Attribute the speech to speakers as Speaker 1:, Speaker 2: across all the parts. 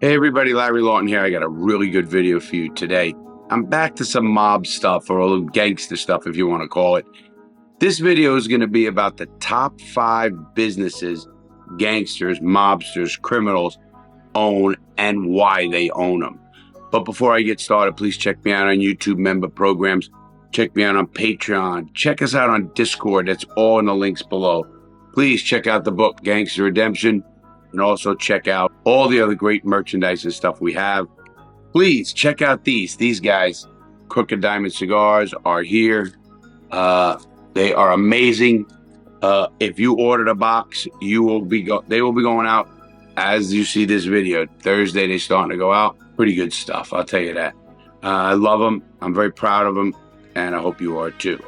Speaker 1: Hey everybody, Larry Lawton here. I got a really good video for you today. I'm back to some mob stuff, or a little gangster stuff if you want to call it. This video is going to be about the top 5 businesses gangsters, mobsters, criminals own and why they own them. But before I get started, please check me out on YouTube member programs. Check me out on Patreon. Check us out on Discord. That's all in the links below. Please check out the book, Gangster Redemption. And also check out all the other great merchandise and stuff we have. Please check out these guys. Crooked Diamond Cigars are here. They are amazing. If you ordered a box, they will be going out as you see this video. Thursday, they're starting to go out. Pretty good stuff, I'll tell you that. I love them. I'm very proud of them, and I hope you are too.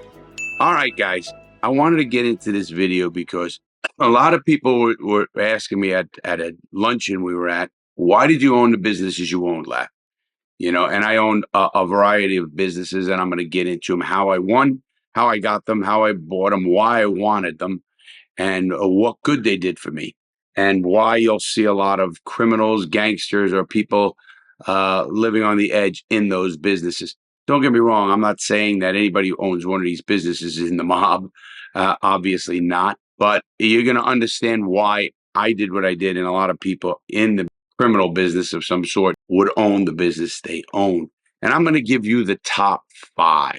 Speaker 1: All right, guys. I wanted to get into this video because a lot of people were asking me at a luncheon we were at, why did you own the businesses you owned, Larry? You know, and I owned a variety of businesses, and I'm going to get into them, how I won, how I got them, how I bought them, why I wanted them, and what good they did for me, and why you'll see a lot of criminals, gangsters, or people living on the edge in those businesses. Don't get me wrong. I'm not saying that anybody who owns one of these businesses is in the mob. Obviously not. But you're going to understand why I did what I did, and a lot of people in the criminal business of some sort would own the business they own. And I'm going to give you the top 5.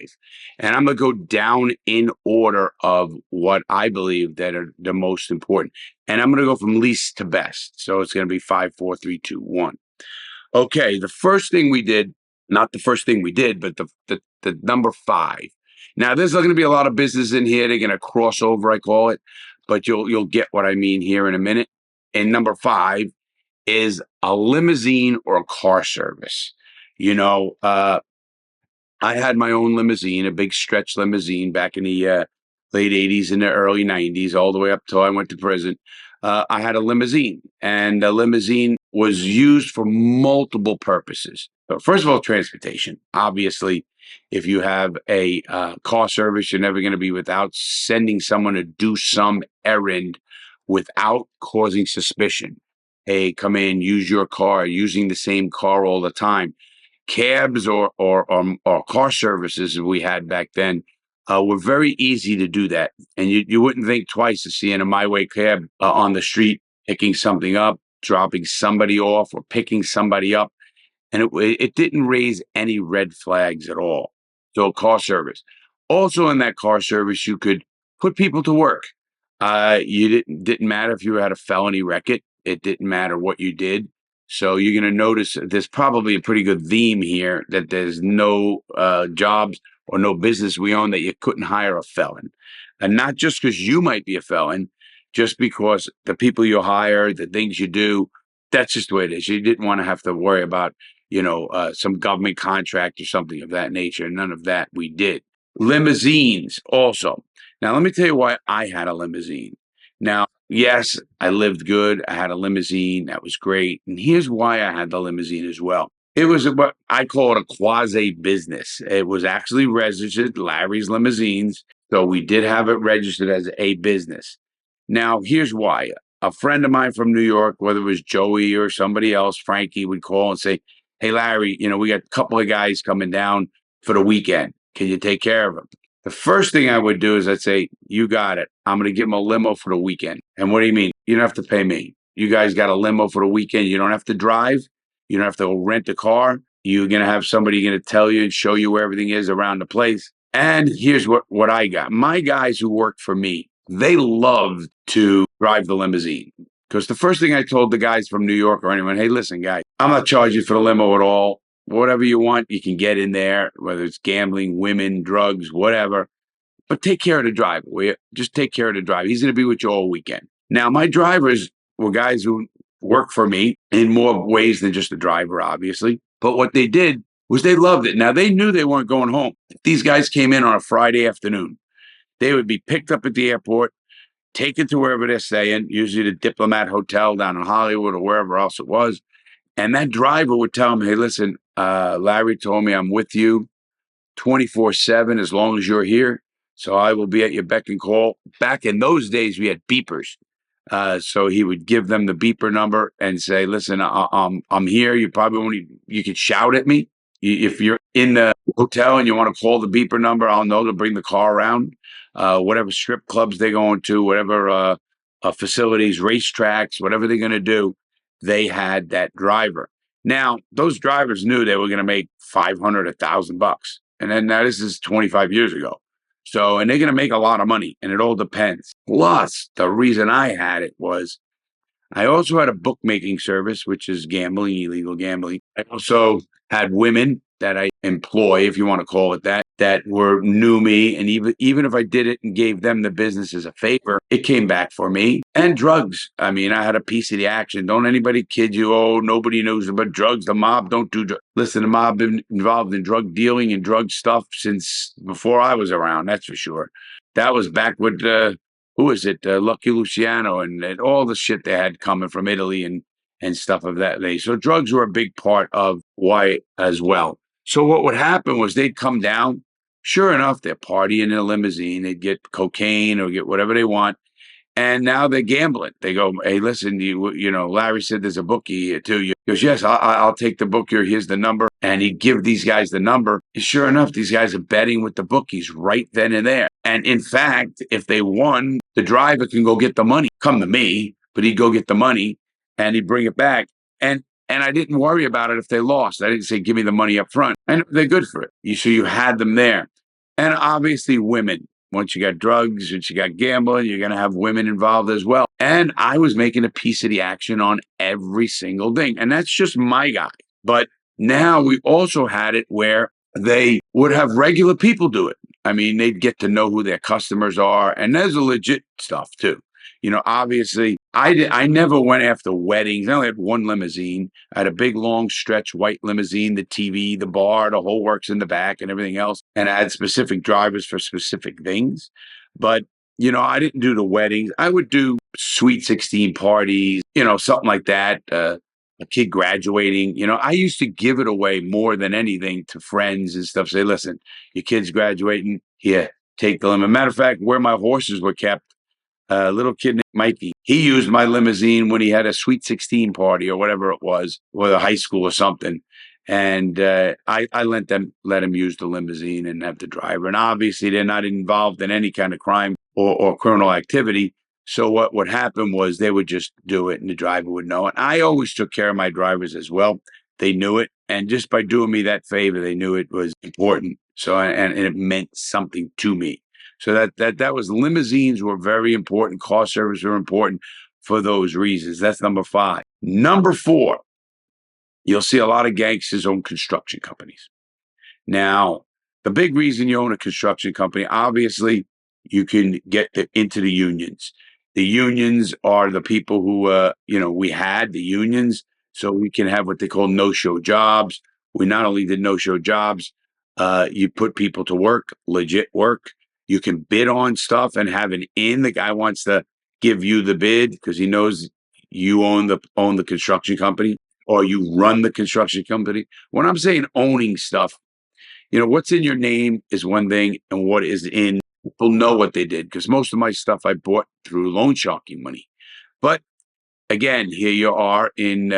Speaker 1: And I'm going to go down in order of what I believe that are the most important. And I'm going to go from least to best. So it's going to be 5, 4, 3, 2, 1. Okay, the first thing we did, not the first thing we did, but the number 5. Now, there's going to be a lot of business in here. They're going to cross over, I call it, but you'll get what I mean here in a minute. And number 5 is a limousine or a car service. You know, I had my own limousine, a big stretch limousine back in the late 80s and the early 90s, all the way up till I went to prison. I had a limousine, and the limousine was used for multiple purposes. So first of all, transportation. Obviously, if you have a car service, you're never going to be without sending someone to do some errand without causing suspicion. Hey, come in, use your car, using the same car all the time. Cabs or car services we had back then were very easy to do that. And you wouldn't think twice of seeing a My Way cab on the street, picking something up, dropping somebody off, or picking somebody up. And it didn't raise any red flags at all. So car service. Also in that car service, you could put people to work. You didn't matter if you had a felony record. It didn't matter what you did. So you're going to notice there's probably a pretty good theme here that there's no jobs or no business we own that you couldn't hire a felon. And not just because you might be a felon, just because the people you hire, the things you do, that's just the way it is. You didn't want to have to worry about, some government contract or something of that nature. None of that we did. Limousines also. Now, let me tell you why I had a limousine. Now, yes, I lived good. I had a limousine. That was great. And here's why I had the limousine as well. It was what I call it a quasi business. It was actually registered, Larry's Limousines. So we did have it registered as a business. Now, here's why. A friend of mine from New York, whether it was Joey or somebody else, Frankie, would call and say, hey, Larry, we got a couple of guys coming down for the weekend. Can you take care of them? The first thing I would do is I'd say, you got it. I'm going to give them a limo for the weekend. And what do you mean? You don't have to pay me. You guys got a limo for the weekend. You don't have to drive. You don't have to rent a car. You're going to have somebody going to tell you and show you where everything is around the place. And here's what I got. My guys who worked for me, they loved to drive the limousine. Because the first thing I told the guys from New York or anyone, hey, listen, guys, I'm not charging for the limo at all. Whatever you want, you can get in there, whether it's gambling, women, drugs, whatever. But take care of the driver, will you? Just take care of the driver. He's going to be with you all weekend. Now, my drivers were guys who worked for me in more ways than just the driver, obviously. But what they did was they loved it. Now, they knew they weren't going home. If these guys came in on a Friday afternoon, they would be picked up at the airport, taken to wherever they're staying, usually the Diplomat Hotel down in Hollywood or wherever else it was. And that driver would tell them, hey, listen, Larry told me I'm with you 24/7 as long as you're here. So I will be at your beck and call. Back in those days, we had beepers. So he would give them the beeper number and say, "Listen, I'm here. You could shout at me if you're in the hotel and you want to call the beeper number. I'll know to bring the car around. Whatever strip clubs they're going to, whatever facilities, racetracks, whatever they're going to do, they had that driver. Now those drivers knew they were going to make 500, $1,000 and then now this is 25 years ago. So, and they're going to make a lot of money, and it all depends. Plus, the reason I had it was I also had a bookmaking service, which is gambling, illegal gambling. I also had women that I employ, if you want to call it that, that were knew me. And even if I did it and gave them the business as a favor, it came back for me. And drugs. I mean, I had a piece of the action. Don't anybody kid you. Oh, nobody knows about drugs. The mob don't do drugs. Listen, the mob been involved in drug dealing and drug stuff since before I was around. That's for sure. That was back with who is it? Lucky Luciano and all the shit they had coming from Italy and stuff of that nature. So drugs were a big part of why as well. So what would happen was they'd come down. Sure enough, they're partying in a limousine. They'd get cocaine or get whatever they want. And now they're gambling. They go, "Hey, listen, you know, Larry said there's a bookie here too." He goes, "Yes, I'll take the book here. Here's the number." And he'd give these guys the number. And sure enough, these guys are betting with the bookies right then and there. And in fact, if they won, the driver can go get the money. Come to me, but he'd go get the money and he'd bring it back. And I didn't worry about it if they lost. I didn't say, "Give me the money up front." And they're good for it. So you had them there. And obviously women. Once you got drugs, once you got gambling, you're going to have women involved as well. And I was making a piece of the action on every single thing. And that's just my guy. But now we also had it where they would have regular people do it. I mean, they'd get to know who their customers are. And there's a legit stuff too. You know, obviously, I never went after weddings. I only had one limousine. I had a big, long stretch white limousine, the TV, the bar, the whole works in the back and everything else. And I had specific drivers for specific things. But, you know, I didn't do the weddings. I would do sweet 16 parties, you know, something like that. A kid graduating, you know, I used to give it away more than anything to friends and stuff. Say, "Listen, your kid's graduating. Here, take the limo." Matter of fact, where my horses were kept, a little kid named Mikey. He used my limousine when he had a Sweet 16 party or whatever it was, or a high school or something. And I let him use the limousine and have the driver. And obviously, they're not involved in any kind of crime or criminal activity. So what would happen was they would just do it, and the driver would know it. I always took care of my drivers as well. They knew it, and just by doing me that favor, they knew it was important. So and it meant something to me. So that was limousines were very important. Car service were important for those reasons. That's number 5. Number 4, you'll see a lot of gangsters own construction companies. Now, the big reason you own a construction company, obviously, you can get into the unions. The unions are the people who, you know, we had the unions, so we can have what they call no-show jobs. We not only did no-show jobs, you put people to work, legit work. You can bid on stuff and have an in. The guy wants to give you the bid because he knows you own the construction company or you run the construction company. When I'm saying owning stuff, you know, what's in your name is one thing, and what is in, people know what they did because most of my stuff I bought through loan sharking money. But again, here you are in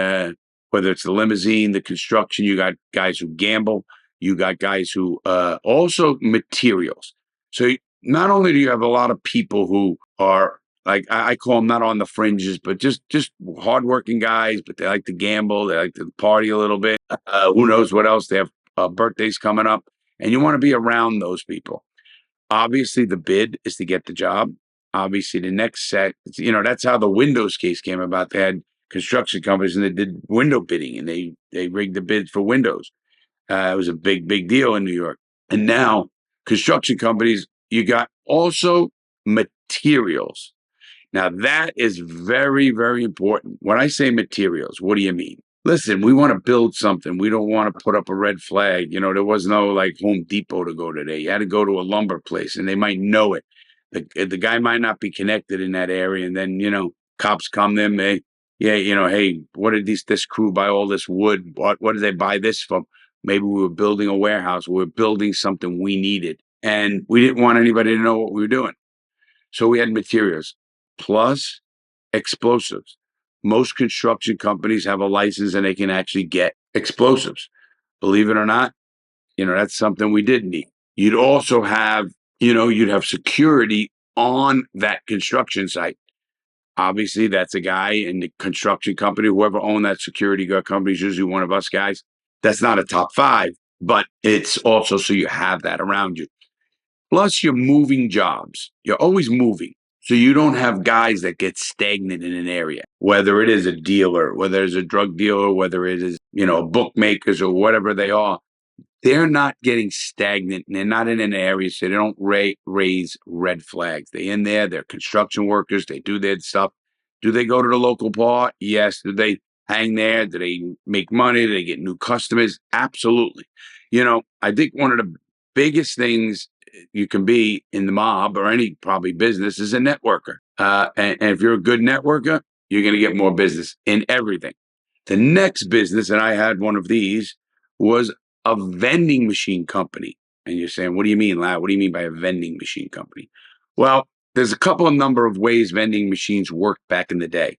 Speaker 1: whether it's the limousine, the construction, you got guys who gamble, you got guys who also materials. So not only do you have a lot of people who are like I call them not on the fringes, but just hardworking guys, but they like to gamble, they like to party a little bit. Who knows what else? They have birthdays coming up, and you want to be around those people. Obviously, the bid is to get the job. Obviously, the next set, you know, that's how the Windows case came about. They had construction companies and they did window bidding and they rigged the bids for windows. It was a big deal in New York. And now construction companies, you got also materials. Now that is very important. When I say materials, what do you mean? Listen, we want to build something. We don't want to put up a red flag. You know, there was no like Home Depot to go today. You had to go to a lumber place and they might know it. The guy might not be connected in that area. And then, you know, cops come them. Yeah, you know, hey, what did this crew buy all this wood? What did they buy this from? Maybe we were building a warehouse. We were building something we needed. And we didn't want anybody to know what we were doing. So we had materials. Plus, explosives. Most construction companies have a license and they can actually get explosives. Believe it or not, that's something we did need. You'd also have, you'd have security on that construction site. Obviously, that's a guy in the construction company. Whoever owned that security guard company is usually one of us guys. That's not a top five, but it's also so you have that around you. Plus, you're moving jobs. You're always moving. So you don't have guys that get stagnant in an area, whether it is a dealer, whether it's a drug dealer, whether it is, bookmakers or whatever they are. They're not getting stagnant and they're not in an area, so they don't raise red flags. They're in there, they're construction workers, they do their stuff. Do they go to the local bar? Yes. Do they hang there? Do they make money? Do they get new customers? Absolutely. I think one of the biggest things you can be in the mob or any probably business is a networker. And if you're a good networker, you're going to get more business in everything. The next business, and I had one of these, was a vending machine company. And you're saying, what do you mean, Lad? What do you mean by a vending machine company? Well, there's a couple of number of ways vending machines worked back in the day.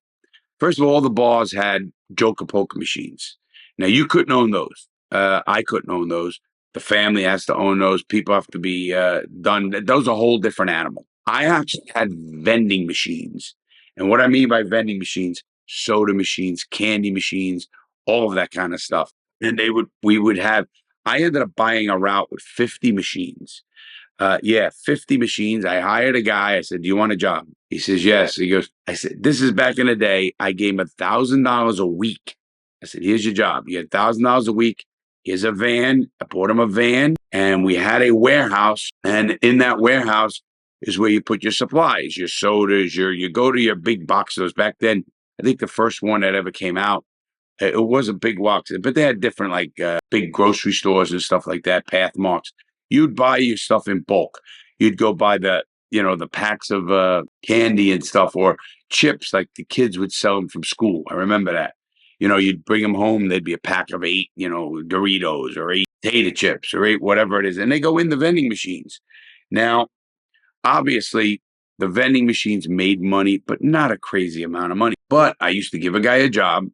Speaker 1: First of all, the bars had Joker poker machines. Now, you couldn't own those. I couldn't own those. The family has to own those. People have to be done. Those are a whole different animal. I actually had vending machines. And what I mean by vending machines, soda machines, candy machines, all of that kind of stuff. And I ended up buying a route with 50 machines. 50 machines. I hired a guy. I said, do you want a job? He says, yes. He goes, I said, this is back in the day. I gave him $1,000 a week. I said, here's your job. You get $1,000 a week. Here's a van. I bought him a van and we had a warehouse. And in that warehouse is where you put your supplies, your sodas, you go to your big box stores. Back then, I think the first one that ever came out, it was a big box, but they had different big grocery stores and stuff like that, Pathmarks. You'd buy your stuff in bulk. You'd go buy the packs of candy and stuff or chips like the kids would sell them from school. I remember that. You'd bring them home. There'd be a pack of 8, Doritos or 8 potato chips or 8 whatever it is. And they go in the vending machines. Now, obviously, the vending machines made money, but not a crazy amount of money. But I used to give a guy a job.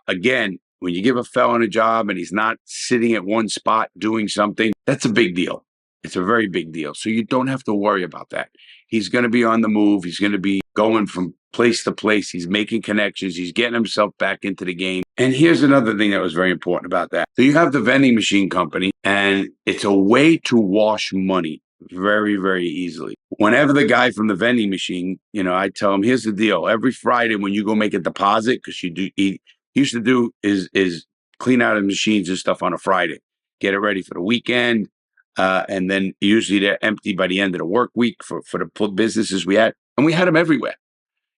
Speaker 1: Again, when you give a felon a job and he's not sitting at one spot doing something, that's a big deal. It's a very big deal. So you don't have to worry about that. He's going to be on the move. He's going to be going from place to place. He's making connections. He's getting himself back into the game. And here's another thing that was very important about that. So you have the vending machine company, and it's a way to wash money very, very easily. Whenever the guy from the vending machine, I tell him, here's the deal. Every Friday when you go make a deposit, because he used to do is clean out the machines and stuff on a Friday, get it ready for the weekend. And then usually they're empty by the end of the work week for the businesses we had. And we had them everywhere.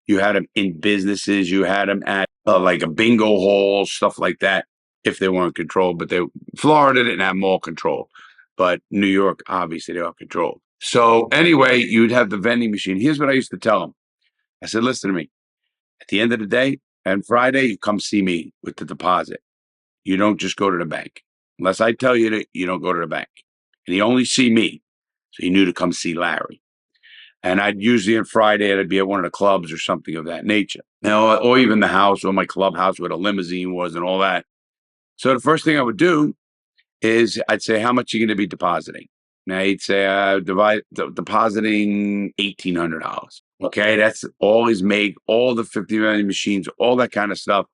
Speaker 1: You had them in businesses. You had them at like a bingo hall, stuff like that, if they weren't controlled. But Florida didn't have mall control. But New York, obviously, they are controlled. So anyway, you'd have the vending machine. Here's what I used to tell them. I said, listen to me. At the end of the day, and Friday, you come see me with the deposit. You don't just go to the bank. Unless I tell you that, you don't go to the bank. And he only see me. So he knew to come see Larry. And I'd usually on Friday, I'd be at one of the clubs or something of that nature. Or even the house or my clubhouse where the limousine was and all that. So the first thing I would do is I'd say, how much are you going to be depositing? Now he'd say, depositing $1,800. Okay, that's all he's made, all the 50 million machines, all that kind of stuff.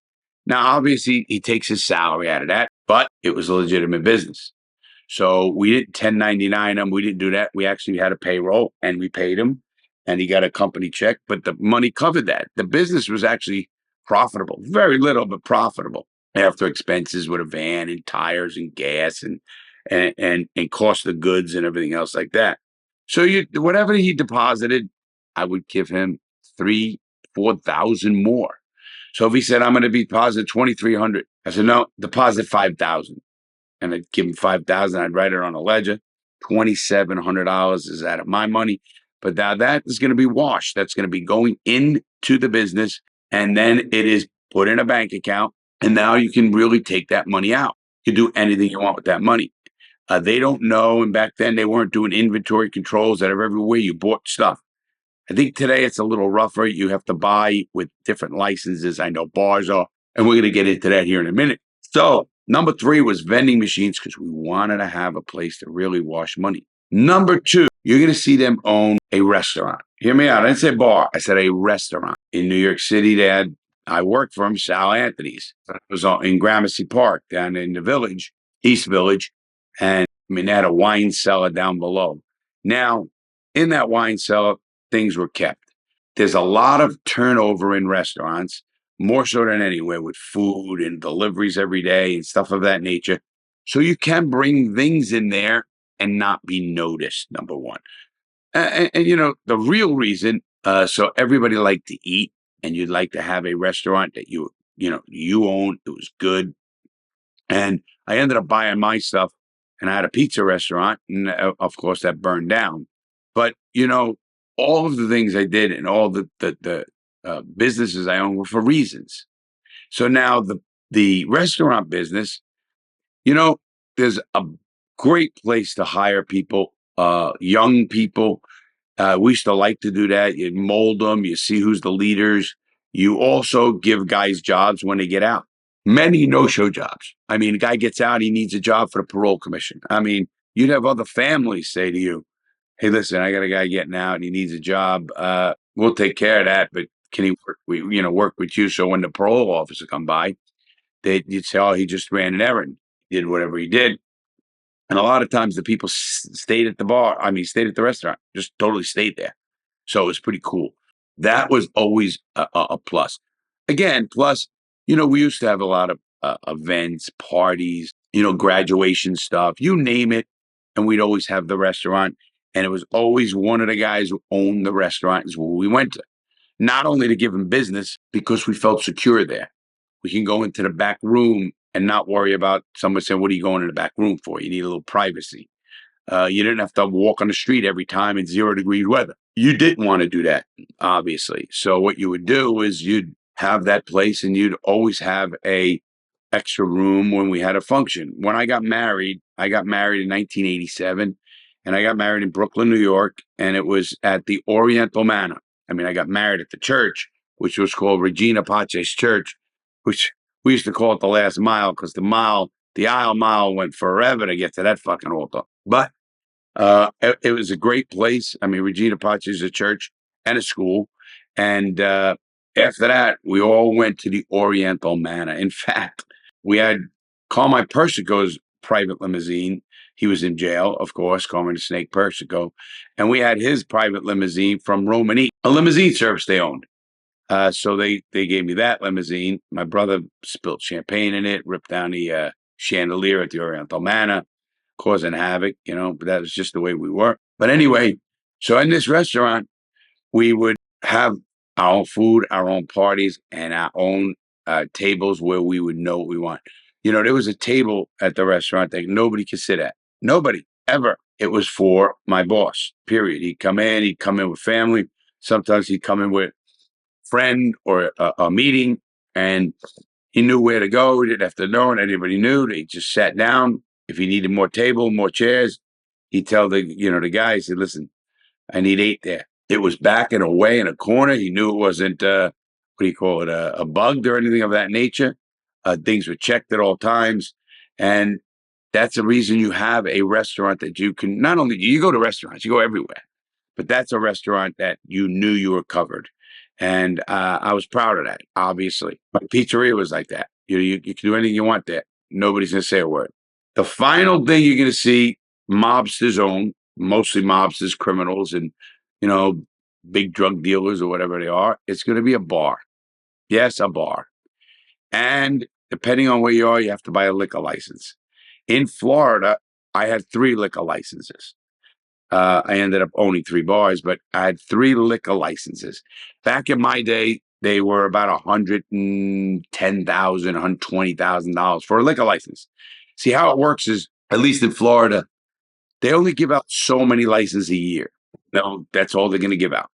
Speaker 1: Now, obviously, he takes his salary out of that, but it was a legitimate business. So we didn't 1099 him. We didn't do that. We actually had a payroll and we paid him and he got a company check, but the money covered that. The business was actually profitable, very little, but profitable after expenses with a van and tires and gas and cost of goods and everything else like that. So whatever he deposited, I would give him 3,000-4,000 more. So if he said, I'm going to be deposit 2,300, I said, no, deposit 5,000. And I'd give him 5,000. I'd write it on a ledger. $2,700 is out of my money. But now that is going to be washed. That's going to be going into the business. And then it is put in a bank account. And now you can really take that money out. You can do anything you want with that money. They don't know. And back then they weren't doing inventory controls that are everywhere. You bought stuff. I think today it's a little rougher. You have to buy with different licenses. I know bars are, and we're going to get into that here in a minute. So, number three was vending machines because we wanted to have a place to really wash money. Number two, you're going to see them own a restaurant. Hear me out. I didn't say bar. I said a restaurant. In New York City, I worked for him, Sal Anthony's. It was in Gramercy Park down in the village, East Village. And I mean, they had a wine cellar down below. Now, in that wine cellar, things were kept. There's a lot of turnover in restaurants, more so than anywhere, with food and deliveries every day and stuff of that nature. So you can bring things in there and not be noticed, number one. And you know, the real reason, so everybody liked to eat and you'd like to have a restaurant that you own. It was good. And I ended up buying my stuff and I had a pizza restaurant. And of course, that burned down. But, you know, all of the things I did and all the businesses I own were for reasons. So now the restaurant business, you know, there's a great place to hire people, young people. We used to like to do that. You mold them, you see who's the leaders. You also give guys jobs when they get out. Many no-show jobs. I mean, a guy gets out, he needs a job for the parole commission. I mean, you'd have other families say to you, hey, listen, I got a guy getting out and he needs a job. We'll take care of that, but can he work with you? So when the parole officer come by, you'd say, oh, he just ran an errand, did whatever he did. And a lot of times the people stayed at the bar. I mean, stayed at the restaurant, just totally stayed there. So it was pretty cool. That was always a plus. Again, plus, you know, we used to have a lot of events, parties, you know, graduation stuff, you name it. And we'd always have the restaurant. And it was always one of the guys who owned the restaurant is where we went to. Not only to give him business, because we felt secure there. We can go into the back room and not worry about someone saying, what are you going in the back room for? You need a little privacy. You didn't have to walk on the street every time in 0-degree weather. You didn't want to do that, obviously. So what you would do is you'd have that place and you'd always have a extra room when we had a function. When I got married in 1987, and I got married in Brooklyn, New York, and it was at the Oriental Manor. I mean, I got married at the church, which was called Regina Pace's Church, which we used to call it the last mile because the aisle mile went forever to get to that fucking altar. But it was a great place. I mean, Regina Pace is a church and a school. And after that, we all went to the Oriental Manor. In fact, we had Carmine Persico's private limousine. He was in jail, of course, Carmine the Snake Persico. And we had his private limousine from Romani, a limousine service they owned. So they gave me that limousine. My brother spilled champagne in it, ripped down the chandelier at the Oriental Manor, causing havoc, you know, but that was just the way we were. But anyway, so in this restaurant, we would have our own food, our own parties, and our own tables where we would know what we want. You know, there was a table at the restaurant that nobody could sit at. Nobody, ever. It was for my boss, period. He'd come in with family. Sometimes he'd come in with friend or a meeting, and he knew where to go. He didn't have to know, and anybody knew. They just sat down. If he needed more table, more chairs, he'd tell the guy, he said, listen, I need 8 there. It was back and away in a corner. He knew it wasn't, a bug or anything of that nature. Things were checked at all times. And that's the reason you have a restaurant that you can, not only, you go to restaurants, you go everywhere, but that's a restaurant that you knew you were covered. And I was proud of that, obviously. My pizzeria was like that. You can do anything you want there. Nobody's going to say a word. The final thing you're going to see mobsters own, mostly mobsters, criminals, and, you know, big drug dealers or whatever they are, it's going to be a bar. Yes, a bar. And depending on where you are, you have to buy a liquor license. In Florida, I had 3 liquor licenses. I ended up owning 3 bars, but I had 3 liquor licenses. Back in my day, they were about $110,000, $120,000 for a liquor license. See, how it works is, at least in Florida, they only give out so many licenses a year. No, that's all they're going to give out.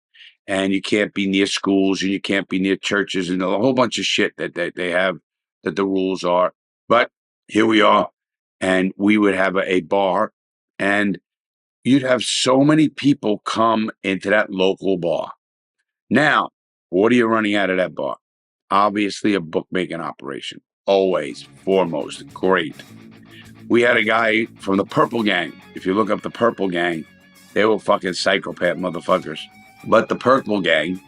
Speaker 1: And you can't be near schools and you can't be near churches and a whole bunch of shit that they have, that the rules are. But here we are. And we would have a bar, and you'd have so many people come into that local bar. Now, what are you running out of that bar? Obviously, a bookmaking operation. Always foremost. Great. We had a guy from the Purple Gang. If you look up the Purple Gang, they were fucking psychopath motherfuckers. But the Purple Gang,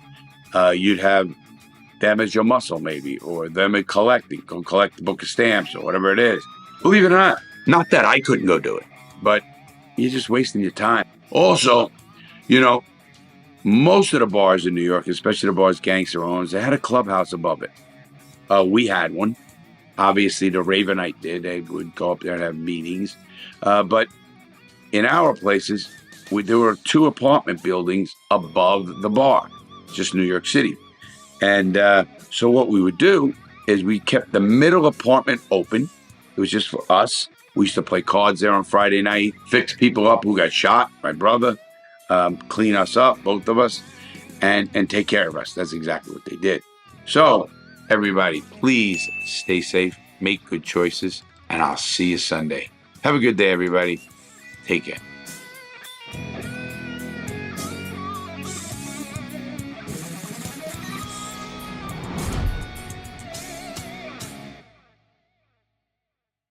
Speaker 1: you'd have them as your muscle, maybe, or them at collecting. Go collect the book of stamps or whatever it is. Believe it or not that I couldn't go do it, but you're just wasting your time. Also, you know, most of the bars in New York, especially the bars Gangster owns, they had a clubhouse above it. We had one. Obviously, the Ravenite did. They would go up there and have meetings. But in our places, there were 2 apartment buildings above the bar, just New York City. And so what we would do is we kept the middle apartment open. It was just for us. We used to play cards there on Friday night, fix people up who got shot, my brother, clean us up, both of us, and take care of us. That's exactly what they did. So, everybody, please stay safe, make good choices, and I'll see you Sunday. Have a good day, everybody. Take care.